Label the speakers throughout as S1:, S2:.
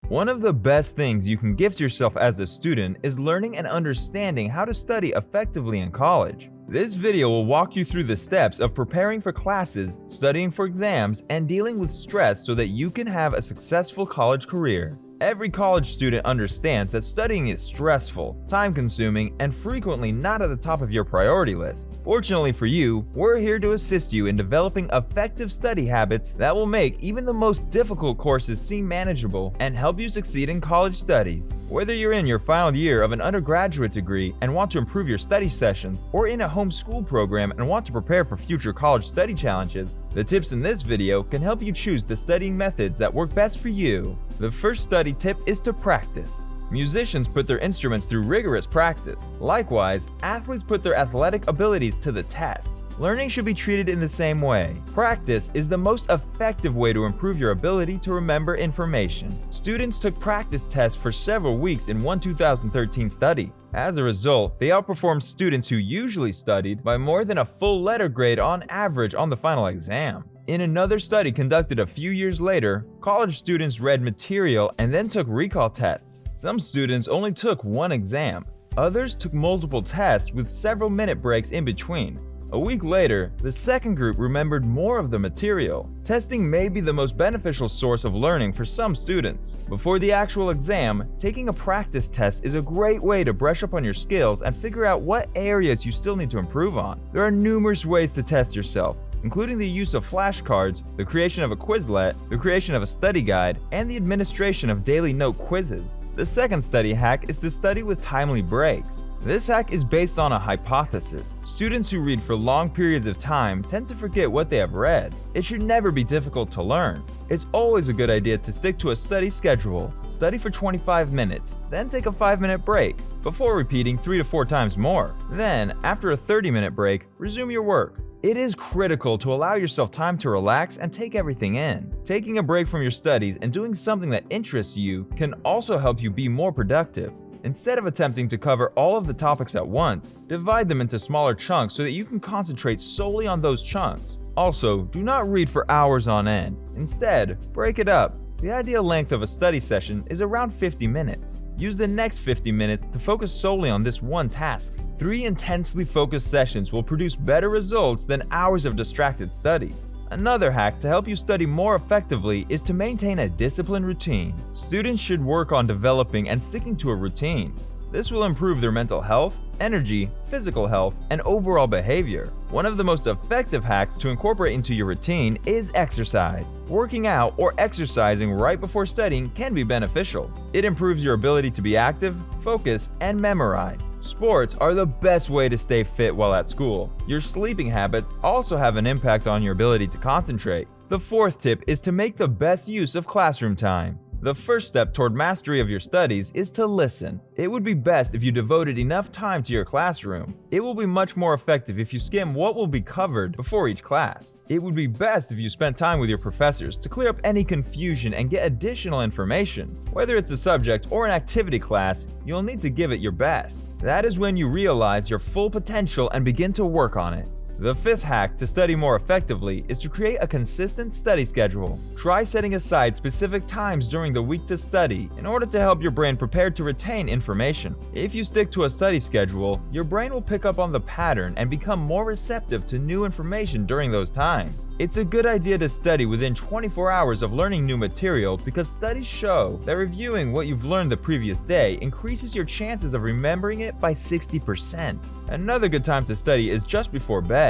S1: One of the best things you can gift yourself as a student is learning and understanding how to study effectively in college. This video will walk you through the steps of preparing for classes, studying for exams, and dealing with stress so that you can have a successful college career. Every college student understands that studying is stressful, time-consuming, and frequently not at the top of your priority list. Fortunately for you, we're here to assist you in developing effective study habits that will make even the most difficult courses seem manageable and help you succeed in college studies. Whether you're in your final year of an undergraduate degree and want to improve your study sessions, or in a homeschool program and want to prepare for future college study challenges, the tips in this video can help you choose the studying methods that work best for you. The first study tip is to practice. Musicians put their instruments through rigorous practice. Likewise, athletes put their athletic abilities to the test. Learning should be treated in the same way. Practice is the most effective way to improve your ability to remember information. Students took practice tests for several weeks in one 2013 study. As a result, they outperformed students who usually studied by more than a full letter grade on average on the final exam. In another study conducted a few years later, college students read material and then took recall tests. Some students only took one exam. Others took multiple tests with several minute breaks in between. A week later, the second group remembered more of the material. Testing may be the most beneficial source of learning for some students. Before the actual exam, taking a practice test is a great way to brush up on your skills and figure out what areas you still need to improve on. There are numerous ways to test yourself, including the use of flashcards, the creation of a Quizlet, the creation of a study guide, and the administration of daily note quizzes. The second study hack is to study with timely breaks. This hack is based on a hypothesis. Students who read for long periods of time tend to forget what they have read. It should never be difficult to learn. It's always a good idea to stick to a study schedule. Study for 25 minutes, then take a 5-minute break, before repeating 3 to 4 times more. Then, after a 30-minute break, resume your work. It is critical to allow yourself time to relax and take everything in. Taking a break from your studies and doing something that interests you can also help you be more productive. Instead of attempting to cover all of the topics at once, divide them into smaller chunks so that you can concentrate solely on those chunks. Also, do not read for hours on end. Instead, break it up. The ideal length of a study session is around 50 minutes. Use the next 50 minutes to focus solely on this one task. 3 intensely focused sessions will produce better results than hours of distracted study. Another hack to help you study more effectively is to maintain a disciplined routine. Students should work on developing and sticking to a routine. This will improve their mental health, energy, physical health, and overall behavior. One of the most effective hacks to incorporate into your routine is exercise. Working out or exercising right before studying can be beneficial. It improves your ability to be active, focus, and memorize. Sports are the best way to stay fit while at school. Your sleeping habits also have an impact on your ability to concentrate. The fourth tip is to make the best use of classroom time. The first step toward mastery of your studies is to listen. It would be best if you devoted enough time to your classroom. It will be much more effective if you skim what will be covered before each class. It would be best if you spent time with your professors to clear up any confusion and get additional information. Whether it's a subject or an activity class, you'll need to give it your best. That is when you realize your full potential and begin to work on it. The fifth hack to study more effectively is to create a consistent study schedule. Try setting aside specific times during the week to study in order to help your brain prepare to retain information. If you stick to a study schedule, your brain will pick up on the pattern and become more receptive to new information during those times. It's a good idea to study within 24 hours of learning new material because studies show that reviewing what you've learned the previous day increases your chances of remembering it by 60%. Another good time to study is just before bed.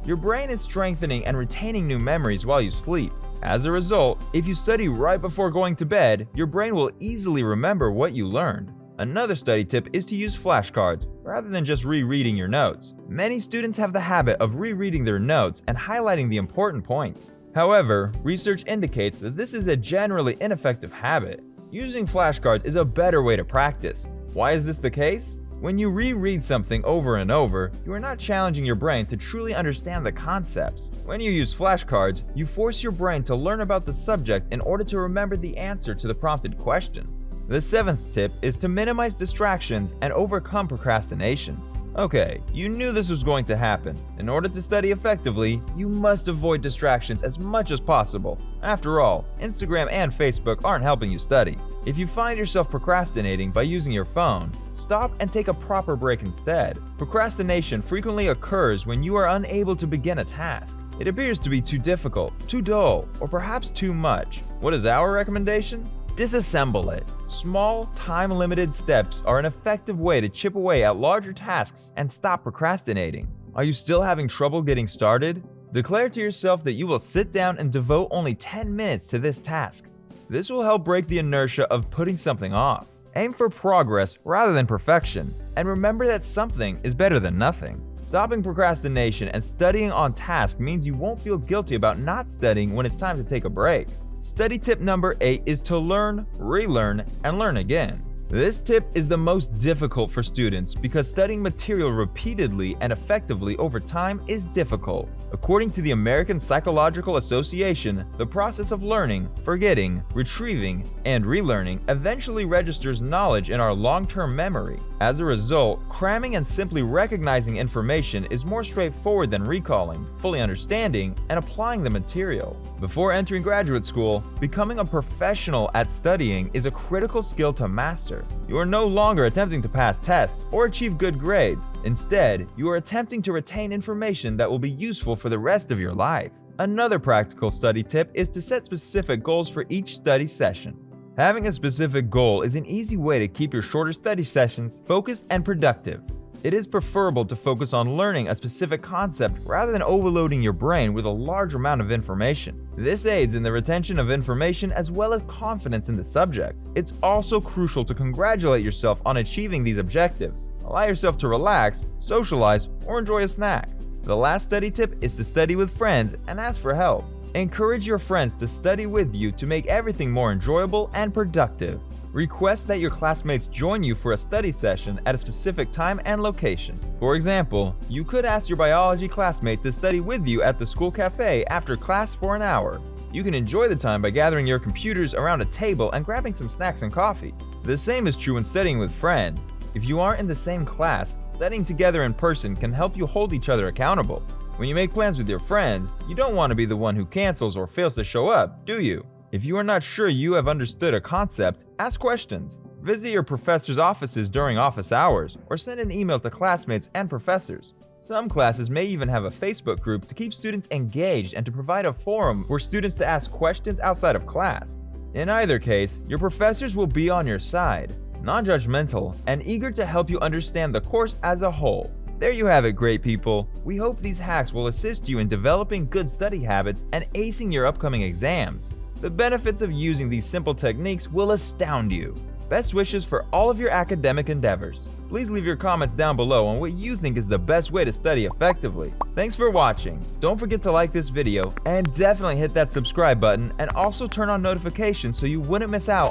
S1: Your brain is strengthening and retaining new memories while you sleep. As a result, if you study right before going to bed, your brain will easily remember what you learned. Another study tip is to use flashcards rather than just rereading your notes. Many students have the habit of rereading their notes and highlighting the important points. However, research indicates that this is a generally ineffective habit. Using flashcards is a better way to practice. Why is this the case? When you reread something over and over, you are not challenging your brain to truly understand the concepts. When you use flashcards, you force your brain to learn about the subject in order to remember the answer to the prompted question. The seventh tip is to minimize distractions and overcome procrastination. Okay, you knew this was going to happen. In order to study effectively, you must avoid distractions as much as possible. After all, Instagram and Facebook aren't helping you study. If you find yourself procrastinating by using your phone, stop and take a proper break instead. Procrastination frequently occurs when you are unable to begin a task. It appears to be too difficult, too dull, or perhaps too much. What is our recommendation? Disassemble it. Small, time-limited steps are an effective way to chip away at larger tasks and stop procrastinating. Are you still having trouble getting started? Declare to yourself that you will sit down and devote only 10 minutes to this task. This will help break the inertia of putting something off. Aim for progress rather than perfection, and remember that something is better than nothing. Stopping procrastination and studying on task means you won't feel guilty about not studying when it's time to take a break. Study tip number 8 is to learn, relearn, and learn again. This tip is the most difficult for students because studying material repeatedly and effectively over time is difficult. According to the American Psychological Association, the process of learning, forgetting, retrieving, and relearning eventually registers knowledge in our long-term memory. As a result, cramming and simply recognizing information is more straightforward than recalling, fully understanding, and applying the material. Before entering graduate school, becoming a professional at studying is a critical skill to master. You are no longer attempting to pass tests or achieve good grades. Instead, you are attempting to retain information that will be useful for the rest of your life. Another practical study tip is to set specific goals for each study session. Having a specific goal is an easy way to keep your shorter study sessions focused and productive. It is preferable to focus on learning a specific concept rather than overloading your brain with a large amount of information. This aids in the retention of information as well as confidence in the subject. It's also crucial to congratulate yourself on achieving these objectives. Allow yourself to relax, socialize, or enjoy a snack. The last study tip is to study with friends and ask for help. Encourage your friends to study with you to make everything more enjoyable and productive. Request that your classmates join you for a study session at a specific time and location. For example, you could ask your biology classmate to study with you at the school cafe after class for an hour. You can enjoy the time by gathering your computers around a table and grabbing some snacks and coffee. The same is true when studying with friends. If you aren't in the same class, studying together in person can help you hold each other accountable. When you make plans with your friends, you don't want to be the one who cancels or fails to show up, do you? If you are not sure you have understood a concept, ask questions. Visit your professor's offices during office hours, or send an email to classmates and professors. Some classes may even have a Facebook group to keep students engaged and to provide a forum for students to ask questions outside of class. In either case, your professors will be on your side, non-judgmental, and eager to help you understand the course as a whole. There you have it, great people. We hope these hacks will assist you in developing good study habits and acing your upcoming exams. The benefits of using these simple techniques will astound you. Best wishes for all of your academic endeavors. Please leave your comments down below on what you think is the best way to study effectively. Thanks for watching. Don't forget to like this video and definitely hit that subscribe button and also turn on notifications so you wouldn't miss out